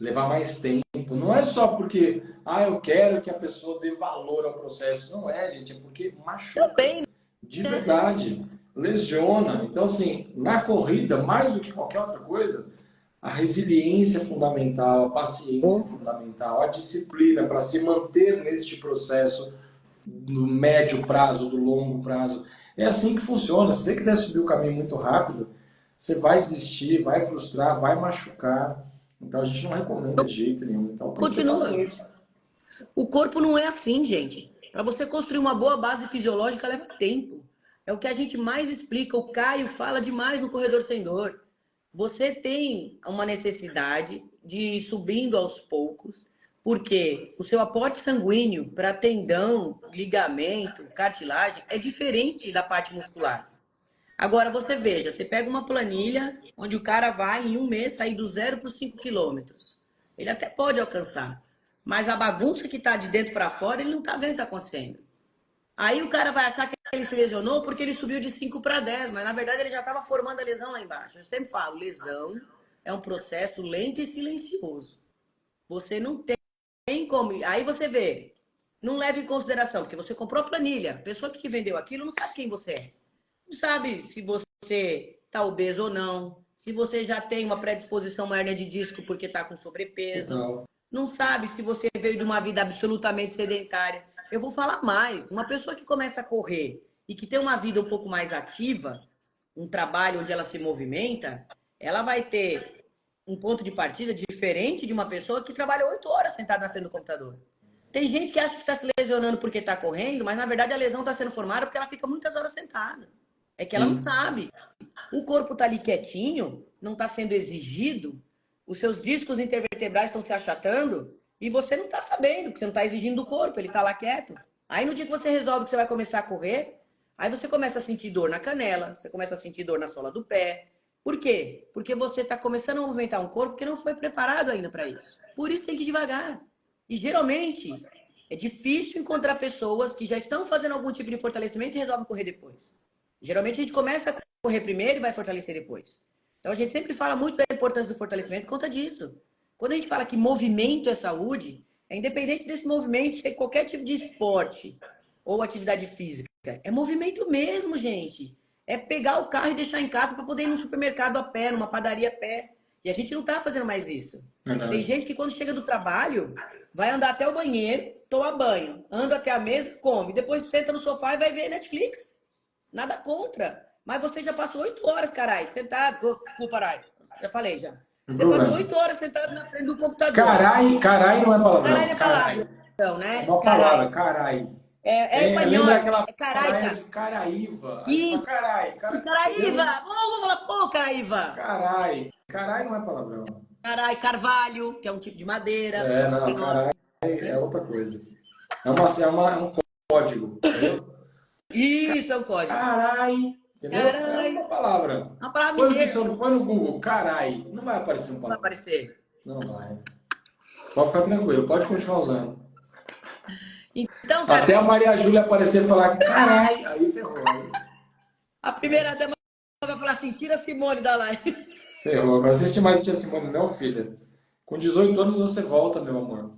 levar mais tempo. Não é só porque, eu quero que a pessoa dê valor ao processo. Não é, gente, é porque machuca. Também, De né? verdade, lesiona. Então, assim, na corrida, mais do que qualquer outra coisa, a resiliência é fundamental, a paciência é fundamental, a disciplina para se manter neste processo no médio prazo, do longo prazo. É assim que funciona. Se você quiser subir o caminho muito rápido, você vai desistir, vai frustrar, vai machucar. Então a gente não recomenda de jeito nenhum. Então tem que ter Continua. paciência. O corpo não é assim, gente. Para você construir uma boa base fisiológica leva tempo. É o que a gente mais explica. O Caio fala demais no Corredor Sem Dor. Você tem uma necessidade de ir subindo aos poucos, porque o seu aporte sanguíneo para tendão, ligamento, cartilagem é diferente da parte muscular. Agora você veja, você pega uma planilha onde o cara vai em um mês sair do 0 para os 5 quilômetros. Ele até pode alcançar, mas a bagunça que está de dentro para fora, ele não está vendo o que está acontecendo. Aí o cara vai achar que ele se lesionou porque ele subiu de 5 para 10, mas na verdade ele já estava formando a lesão lá embaixo. Eu sempre falo, lesão é um processo lento e silencioso. Você não tem como. Aí você vê, não leva em consideração, porque você comprou a planilha. A pessoa que te vendeu aquilo não sabe quem você é. Não sabe se você está obeso ou não, se você já tem uma predisposição a uma hérnia de disco porque está com sobrepeso, Então, não sabe se você veio de uma vida absolutamente sedentária. Eu vou falar mais. Uma pessoa que começa a correr e que tem uma vida um pouco mais ativa, um trabalho onde ela se movimenta, ela vai ter um ponto de partida diferente de uma pessoa que trabalha 8 horas sentada na frente do computador. Tem gente que acha que está se lesionando porque está correndo, mas na verdade a lesão está sendo formada porque ela fica muitas horas sentada. É que ela não sim. sabe. O corpo está ali quietinho, não está sendo exigido, os seus discos intervertebrais estão se achatando e você não está sabendo, porque você não está exigindo do corpo, ele está lá quieto. Aí no dia que você resolve que você vai começar a correr, aí você começa a sentir dor na canela, você começa a sentir dor na sola do pé. Por quê? Porque você está começando a movimentar um corpo que não foi preparado ainda para isso. Por isso tem que ir devagar. E geralmente é difícil encontrar pessoas que já estão fazendo algum tipo de fortalecimento e resolvem correr depois. Geralmente a gente começa a correr primeiro e vai fortalecer depois. Então a gente sempre fala muito da importância do fortalecimento por conta disso. Quando a gente fala que movimento é saúde, é independente desse movimento ser qualquer tipo de esporte ou atividade física. É movimento mesmo, gente. É pegar o carro e deixar em casa para poder ir no supermercado a pé, numa padaria a pé. E a gente não está fazendo mais isso. Tem Verdade. gente que quando chega do trabalho, vai andar até o banheiro, toma banho, anda até a mesa, come. Depois senta no sofá e vai ver Netflix. Nada contra. Mas você já passou 8 horas, caralho, sentado. Desculpa, Arai. Já falei já. Sem Você passou problema. 8 horas sentado na frente do computador. Carai, carai não é Caralho palavrão. é Carai. palavrão, É né? uma palavra, Caralho. carai. É É, lembra espanhol. aquela É praia de caraicas. Caraíva. Aí você fala, Isso, carai, Caraíva. entendeu? Vamos falar, pô, Caraíva. Carai. Carai não é palavrão. Carai, carvalho, que é um tipo de madeira, é É, um não, sobrenome. carai é outra coisa. É um código, entendeu? Isso é um código. Carai, entendeu? É Carai. uma palavra. Uma palavra Põe no mineira. dicionário, põe no Google, carai. Não vai aparecer uma Não vai palavra. aparecer. Não vai. Pode ficar tranquilo, pode continuar usando. Então, cara, Até a Maria Júlia aparecer e falar, carai, aí ferrou. Aí a primeira dama vai falar assim: tira a Simone da live. ferrou. Não assiste mais Tia Simone, não, filha. Com 18 anos você volta, meu amor.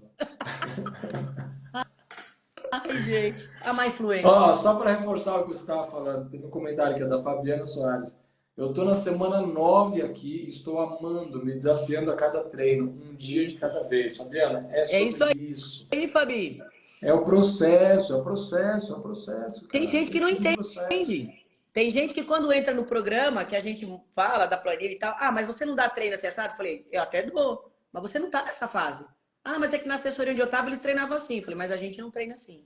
Ai, gente, a má influência. Ó, só para reforçar o que você estava falando, teve um comentário que é da Fabiana Soares. Eu estou na semana 9 aqui, estou amando, me desafiando a cada treino, um dia de Isso. cada vez. Fabiana, é É isso sobre isso. aí, Fabi. É o processo, é o processo, é o processo, Tem cara. gente Tem que que não seguir o processo. entende. Tem gente que quando entra no programa, que a gente fala da planilha e tal, mas você não dá treino acessado? Eu falei, eu até dou, mas você não tá nessa fase. Mas é que na assessoria onde eu tava, eles treinavam assim. Eu falei, mas a gente não treina assim,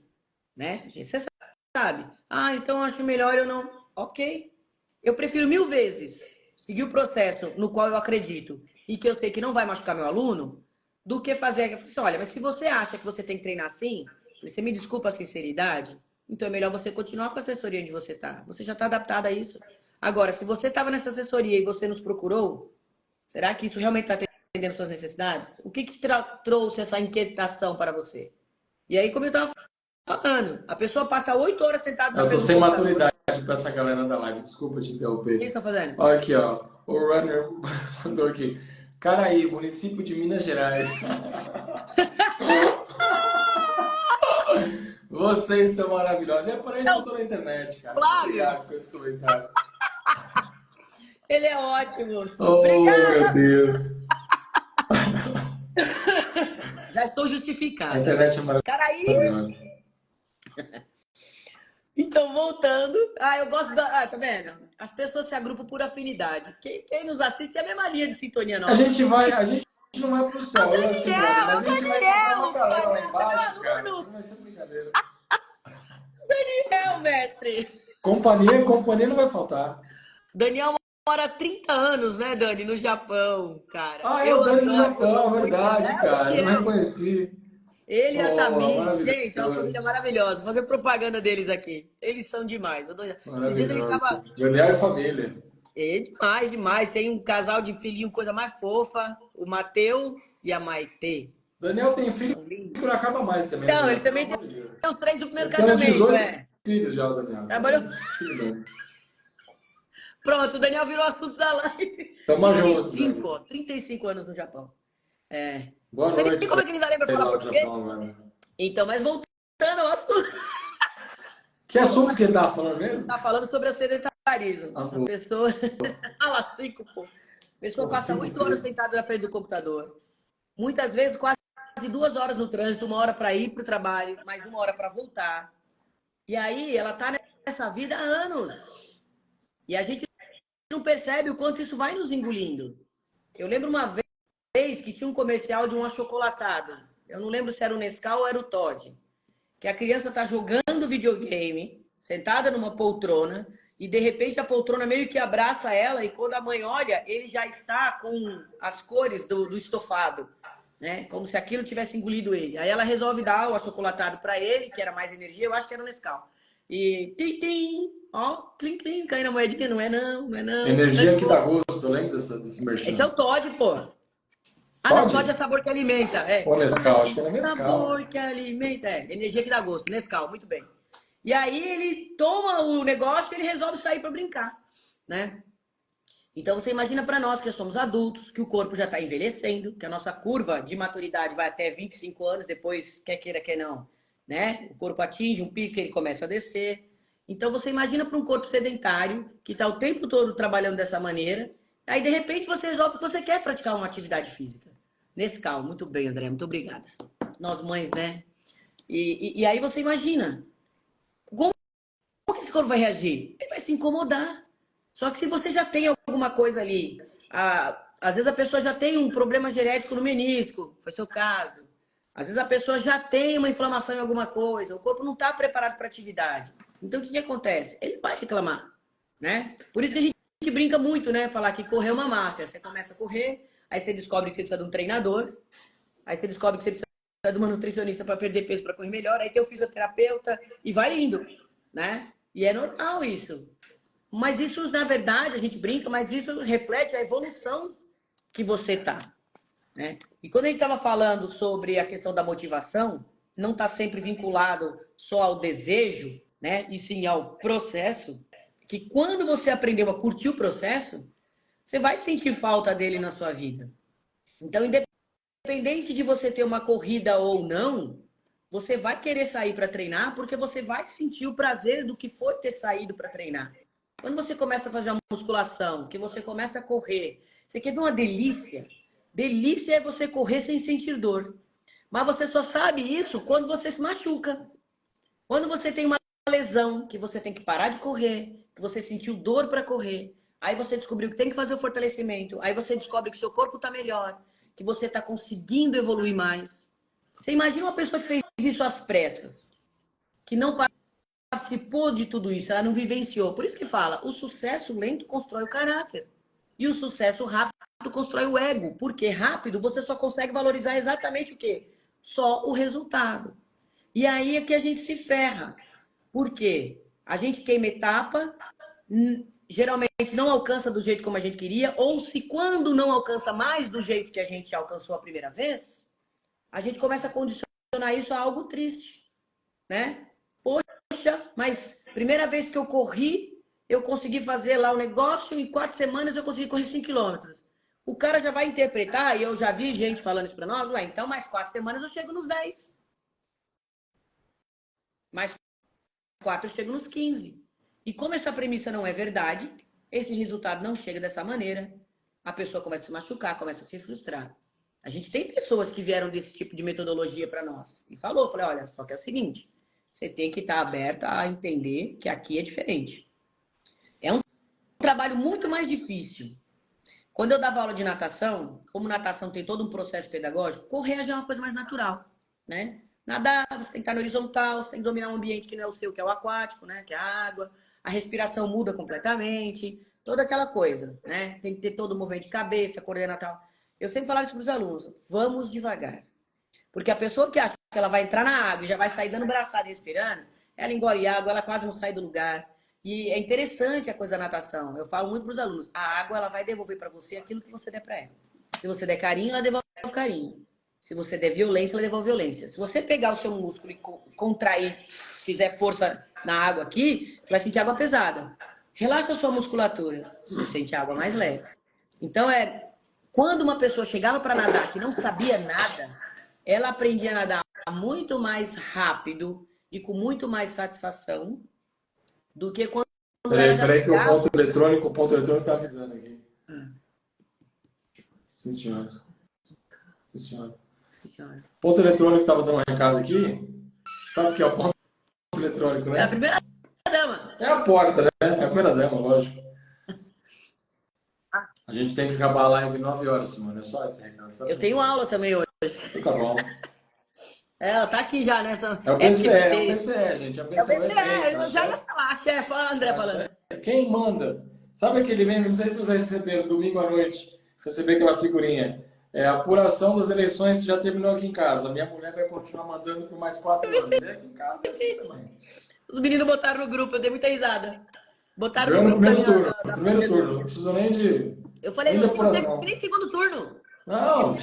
né? Você sabe. Então eu acho melhor eu não. Ok. Eu prefiro 1000 vezes seguir o processo no qual eu acredito e que eu sei que não vai machucar meu aluno, do que fazer. Eu falei assim, olha, mas se você acha que você tem que treinar assim, você me desculpa a sinceridade, Então é melhor você continuar com a assessoria onde você está. Você já está adaptado a isso. Agora, se você estava nessa assessoria e você nos procurou, será que isso realmente está atendendo suas necessidades? O que trouxe essa inquietação para você? E aí, como eu estava falando, a pessoa passa 8 horas sentada na Eu tô frente do sem computador. maturidade pra essa galera da live. Desculpa te O que interromper. eles estão fazendo? Olha aqui, ó. O Runner mandou aqui. Caraí, município de Minas Gerais. Vocês são maravilhosos. É por isso que eu tô na internet, cara. Flávio. Obrigado por esse comentário. Ele é ótimo. Oh, Obrigada. meu Deus. Já estou A justificada. internet é Caraí. maravilhosa. Então, voltando. Eu gosto da. Tá vendo? As pessoas se agrupam por afinidade. Quem nos assiste é a mesma linha de sintonia nossa. A gente não vai pro céu, eu assim, mas a gente vai encontrar uma galera lá embaixo, cara. Não vai ser brincadeira. Daniel, mestre. Companhia não vai faltar. Daniel mora há 30 anos, né, Dani, no Japão, cara. Ah, é o Dani no adoro, Japão, verdade, muito. cara. Eu não Daniel. reconheci. Ele e a Tamir, maravilhoso. gente, é uma família maravilhosa. Vou fazer propaganda deles aqui. Eles são demais. Esses dias ele tava. Daniel e família. É demais, demais. Tem um casal de filhinho, coisa mais fofa. O Mateu e a Maitê. Daniel tem filho que não acaba mais também. Então, né? ele também tem os 3 do primeiro Tem uns casamento, 18 filhos já, o Daniel. Trabalhou. Tudo bem. Pronto, o Daniel virou assunto da live. Tamo junto. 35 anos no Japão. Boa Não sei noite. nem como é que ele ainda lembra falar português. Então, mas voltando ao assunto. Que assunto que ele tava falando mesmo? Tá falando sobre o sedentarismo. A pessoa. Ah lá, 5, pô. A pessoa passa 8 horas sentada na frente do computador. Muitas vezes quase 2 horas no trânsito, 1 hora para ir para o trabalho, mais 1 hora para voltar. E aí ela tá nessa vida há anos. E a gente não percebe o quanto isso vai nos engolindo. Eu lembro uma vez que tinha um comercial de um achocolatado. Eu não lembro se era o Nescau ou era o Toddy. Que a criança tá jogando videogame, sentada numa poltrona, e de repente a poltrona meio que abraça ela, e quando a mãe olha, ele já está com as cores do estofado, né? Como se aquilo tivesse engolido ele. Aí ela resolve dar o achocolatado para ele, que era mais energia, eu acho que era o Nescau. E tim, ó, clim, clim, cai na moedinha, não é não, não é não. Energia que dá gosto, eu lembro desse merchan. Esse é o Toddy, pô. Não, Toddy é sabor que alimenta. Ou Nescau, acho que era Nescau. Sabor que alimenta, energia que dá gosto, Nescau, muito bem. E aí ele toma o negócio e ele resolve sair para brincar, né? Então você imagina para nós que já somos adultos, que o corpo já está envelhecendo, que a nossa curva de maturidade vai até 25 anos, depois, quer queira, quer não, né? O corpo atinge um pico e ele começa a descer. Então você imagina para um corpo sedentário, que está o tempo todo trabalhando dessa maneira, aí de repente você resolve que você quer praticar uma atividade física. Nescau, muito bem, André, muito obrigada. Nós mães, né? E aí você imagina, como que esse corpo vai reagir? Ele vai se incomodar. Só que se você já tem alguma coisa ali, às vezes a pessoa já tem um problema genético no menisco, foi seu caso. Às vezes a pessoa já tem uma inflamação em alguma coisa, o corpo não está preparado para atividade. Então o que acontece? Ele vai reclamar, né? Por isso que a gente brinca muito, né? Falar que correr é uma máfia. Você começa a correr, aí você descobre que você precisa de um treinador, aí você descobre que você precisa de uma nutricionista para perder peso, para correr melhor, aí tem o fisioterapeuta e vai indo, né? E é normal isso. Mas isso, na verdade, a gente brinca, mas isso reflete a evolução que você tá, né? E quando a gente estava falando sobre a questão da motivação, não está sempre vinculado só ao desejo, né? E sim ao processo, que quando você aprendeu a curtir o processo, você vai sentir falta dele na sua vida. Então, independente de você ter uma corrida ou não, você vai querer sair para treinar porque você vai sentir o prazer do que foi ter saído para treinar. Quando você começa a fazer uma musculação, que você começa a correr, você quer ver uma delícia? Delícia é você correr sem sentir dor. Mas você só sabe isso quando você se machuca. Quando você tem uma lesão, que você tem que parar de correr, que você sentiu dor para correr, aí você descobriu que tem que fazer o fortalecimento, aí você descobre que seu corpo está melhor, que você está conseguindo evoluir mais. Você imagina uma pessoa que fez isso às pressas, que não participou de tudo isso, ela não vivenciou. Por isso que fala, o sucesso lento constrói o caráter. E o sucesso rápido constrói o ego. Porque rápido você só consegue valorizar exatamente o quê? Só o resultado. E aí é que a gente se ferra. Por quê? A gente queima etapa, geralmente não alcança do jeito como a gente queria, ou se quando não alcança mais do jeito que a gente alcançou a primeira vez, a gente começa a condicionar isso a algo triste, né? Poxa, mas primeira vez que eu corri, eu consegui fazer lá o negócio, em 4 semanas eu consegui correr 5 quilômetros. O cara já vai interpretar, e eu já vi gente falando isso para nós, ué, então mais 4 semanas eu chego nos 10. Mais 4 eu chego nos 15. E como essa premissa não é verdade, esse resultado não chega dessa maneira, a pessoa começa a se machucar, começa a se frustrar. A gente tem pessoas que vieram desse tipo de metodologia para nós. E falei, olha, só que é o seguinte, você tem que estar aberta a entender que aqui é diferente. É um trabalho muito mais difícil. Quando eu dava aula de natação, como natação tem todo um processo pedagógico, correr já é uma coisa mais natural, né? Nadar, você tem que estar no horizontal, você tem que dominar um ambiente que não é o seu, que é o aquático, né? Que é a água. A respiração muda completamente, toda aquela coisa, né? Tem que ter todo o movimento de cabeça, coordenar tal. Eu sempre falava isso para os alunos, vamos devagar. Porque a pessoa que acha que ela vai entrar na água e já vai sair dando braçada e respirando, ela engole água, ela quase não sai do lugar. E é interessante a coisa da natação. Eu falo muito para os alunos, a água ela vai devolver para você aquilo que você der para ela. Se você der carinho, ela devolve carinho. Se você der violência, ela devolve violência. Se você pegar o seu músculo e contrair, fizer força na água aqui, você vai sentir água pesada. Relaxa a sua musculatura, você sente água mais leve. Então, quando uma pessoa chegava para nadar que não sabia nada, ela aprendia a nadar muito mais rápido e com muito mais satisfação do que quando ela já Peraí que chegava. o ponto eletrônico tá avisando aqui. Sim, senhora. Sim, senhora. Sim, senhora. Ponto eletrônico estava dando um recado aqui. Sabe o que é o ponto eletrônico, né? É a primeira dama. É a porta, né? É a primeira dama, lógico. A gente tem que acabar a live 9 horas, Simone. É só esse recado. Eu tenho aula também hoje. Tá bom. Ela tá aqui já, né? É o PCE, gente. É o PCE, eu já ia falar, chefe. Olha a André falando. Quem manda? Sabe aquele meme? Não sei se vocês receberam domingo à noite. Recebi aquela figurinha. A apuração das eleições já terminou aqui em casa. Minha mulher vai continuar mandando por mais 4 anos. E aqui em casa é assim também. Os meninos botaram no grupo, eu dei muita risada. Botaram Ganhou no grupo primeiro turno. da Primeiro turno. Não precisa nem de. Eu falei, não teve nem segundo turno. Não.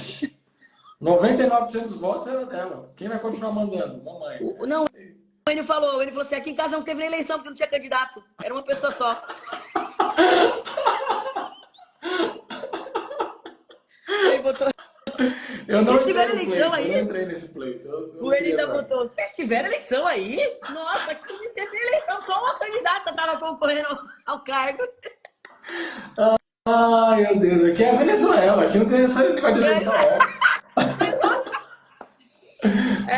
99% dos votos era dela. Quem vai continuar mandando? Mamãe. Não, o Enio falou assim, aqui em casa não teve nem eleição porque não tinha candidato. Era uma pessoa só. Ele botou... Eu não entrei nesse pleito. O Enio ainda botou, vocês tiveram eleição aí? Nossa, aqui não teve nem eleição, só uma candidata estava concorrendo ao cargo. Ai, meu Deus, aqui é a Venezuela, aqui não tem essa negócio de eleição.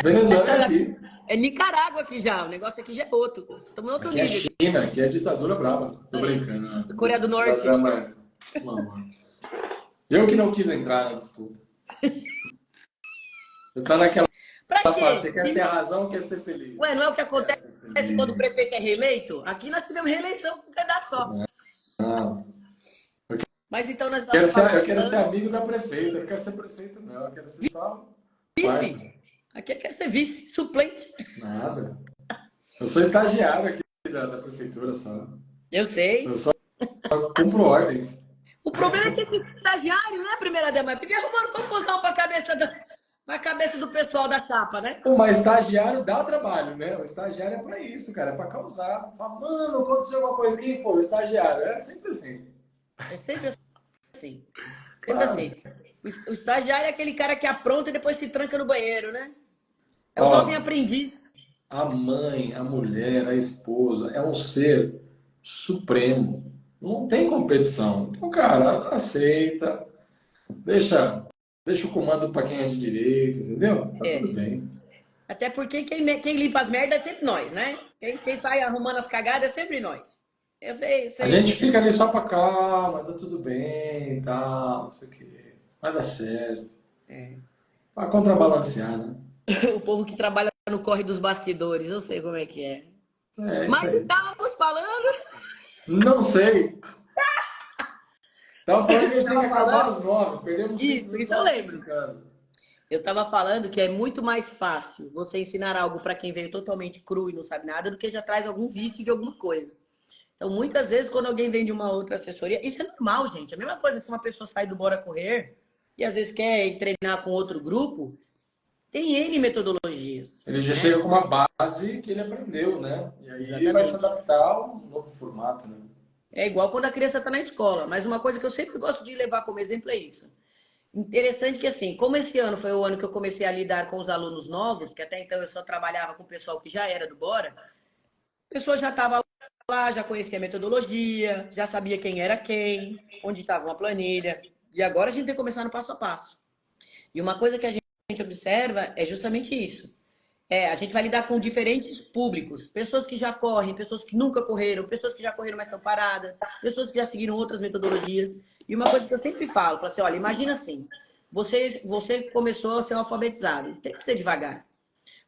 Venezuela é aqui. É Nicarágua aqui já, o negócio aqui já é outro. Estamos em outro nível. Aqui é China, aqui é ditadura brava. Tô brincando. Coreia do Norte. Eu que não quis entrar na disputa. Você tá naquela fase, você quer ter a razão, quer ser feliz. Ué, não é o que acontece quando o prefeito é reeleito? Aqui nós tivemos reeleição com um candidato só. Não. Mas então nós eu quero ser amigo da prefeita, eu não quero ser prefeito, não. Eu quero ser só vice. Aqui eu quero ser vice, suplente. Nada. Eu sou estagiário aqui da prefeitura só. Eu sei. Eu só cumpro ordens. O problema é que esse estagiário, né, primeira dama, fica arrumando confusão para a cabeça do pessoal da chapa, né? Mas estagiário dá trabalho, né? O estagiário é para isso, cara, é para causar. Fala, mano, aconteceu uma coisa, quem foi? O estagiário. É sempre assim. É sempre assim. Sempre assim. O estagiário é aquele cara que apronta e depois se tranca no banheiro, né? É o jovem aprendiz. A mãe, a mulher, a esposa é um ser supremo. Não tem competição. Então, cara, aceita, deixa o comando para quem é de direito, entendeu? Tá tudo bem. Até porque quem limpa as merdas é sempre nós, né? Quem sai arrumando as cagadas é sempre nós. Eu sei. A gente fica ali só para calma, tá tudo bem e tal, não sei o quê. Vai dar certo. Para contrabalancear, né? O povo que trabalha no corre dos bastidores, eu sei como é que é. Mas estávamos falando... Não sei. Tava falando que a gente tem que acabar às 9. Perdemos 5 minutos. Isso eu lembro. Eu estava falando que é muito mais fácil você ensinar algo para quem veio totalmente cru e não sabe nada do que já traz algum vício de alguma coisa. Então, muitas vezes, quando alguém vem de uma outra assessoria, isso é normal, gente. A mesma coisa se uma pessoa sai do Bora Correr e às vezes quer ir treinar com outro grupo, tem N metodologias, Ele já chega né? com uma base que ele aprendeu, né? E aí ele vai se Exatamente. adaptar a um novo formato, né? É igual quando a criança está na escola, mas uma coisa que eu sempre gosto de levar como exemplo é isso. Interessante que, assim, como esse ano foi o ano que eu comecei a lidar com os alunos novos, que até então eu só trabalhava com o pessoal que já era do Bora, a pessoa já estava lá, já conhecia a metodologia, já sabia quem era quem, onde estava uma planilha. E agora a gente tem que começar no passo a passo. E uma coisa que a gente observa é justamente isso. A gente vai lidar com diferentes públicos. Pessoas que já correm, pessoas que nunca correram, pessoas que já correram, mas estão paradas, pessoas que já seguiram outras metodologias. E uma coisa que eu sempre falo assim, olha, imagina assim, você começou a ser alfabetizado, tem que ser devagar.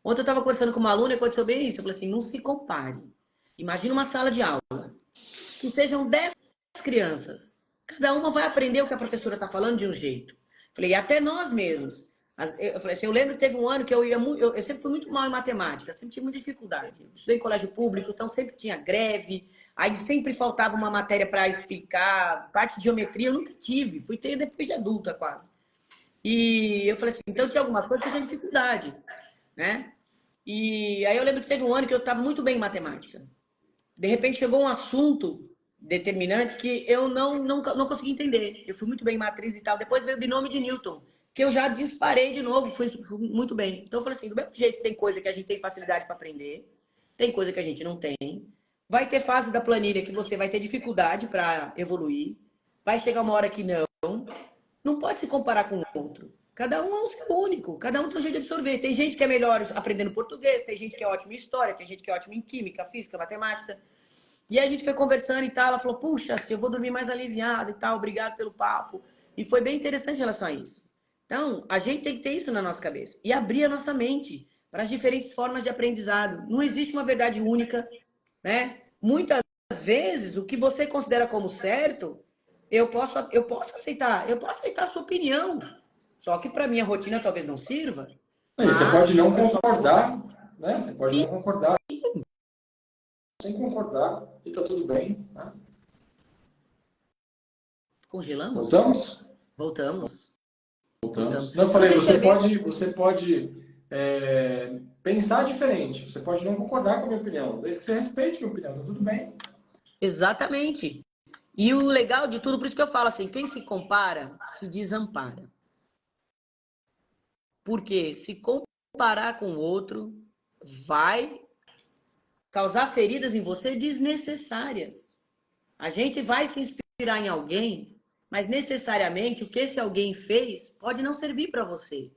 Ontem eu estava conversando com uma aluna e aconteceu bem isso. Eu falei assim, não se compare. Imagina uma sala de aula, que sejam 10 crianças. Cada uma vai aprender o que a professora está falando de um jeito. Falei, e até nós mesmos. Eu falei assim, eu lembro que teve um ano que eu sempre fui muito mal em matemática, sempre tive muita dificuldade. Eu estudei em colégio público, então sempre tinha greve, aí sempre faltava uma matéria para explicar, parte de geometria eu nunca tive, fui ter depois de adulta quase. E eu falei assim, então tinha algumas coisas que eu tinha dificuldade, né? E aí eu lembro que teve um ano que eu estava muito bem em matemática. De repente chegou um assunto determinante que eu não consegui entender. Eu fui muito bem em matriz e tal. Depois veio o binômio de Newton, que eu já disparei de novo, fui muito bem. Então eu falei assim, do mesmo jeito tem coisa que a gente tem facilidade para aprender, tem coisa que a gente não tem. Vai ter fase da planilha que você vai ter dificuldade para evoluir. Vai chegar uma hora que não. Não pode se comparar com o outro. Cada um é um ser único, cada um tem um jeito de absorver. Tem gente que é melhor aprendendo português, tem gente que é ótima em história, tem gente que é ótima em química, física, matemática. E aí a gente foi conversando e tal, ela falou, puxa, eu vou dormir mais aliviada e tal, obrigado pelo papo. E foi bem interessante em relação a isso. Então, a gente tem que ter isso na nossa cabeça e abrir a nossa mente para as diferentes formas de aprendizado. Não existe uma verdade única, né? Muitas vezes, o que você considera como certo, eu posso aceitar a sua opinião. Só que para minha rotina talvez não sirva, E você pode mas não eu só vou concordar, saber. né? Você pode não concordar, sem concordar, e tá tudo bem, né? Congelamos? Voltamos? Voltamos. Voltamos. Voltamos. Não, eu Para falei, vocês terem você pode pensar diferente, você pode não concordar com a minha opinião, desde que você respeite a minha opinião, tá tudo bem. exatamente. E o legal de tudo, por isso que eu falo assim, quem se compara, se desampara. Porque se comparar com o outro, vai causar feridas em você desnecessárias. A gente vai se inspirar em alguém, mas necessariamente o que esse alguém fez pode não servir para você,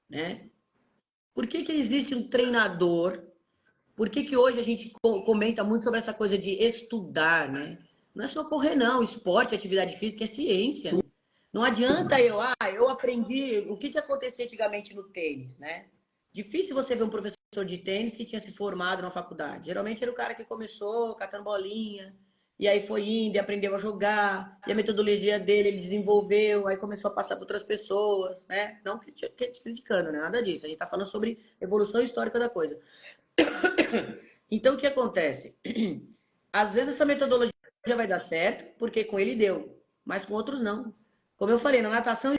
né? Por que que existe um treinador? Por que que hoje a gente comenta muito sobre essa coisa de estudar, né? Não é só correr, não. Esporte, atividade física é ciência. Não adianta eu aprendi o que que acontecia antigamente no tênis, né? Difícil você ver um professor de tênis que tinha se formado na faculdade. Geralmente era o cara que começou catando bolinha, e aí foi indo e aprendeu a jogar, e a metodologia dele ele desenvolveu, aí começou a passar para outras pessoas, né? Não criticando, né? Nada disso. A gente tá falando sobre evolução histórica da coisa. Então, o que acontece? Às vezes essa metodologia vai dar certo, porque com ele deu, mas com outros não. Como eu falei, na natação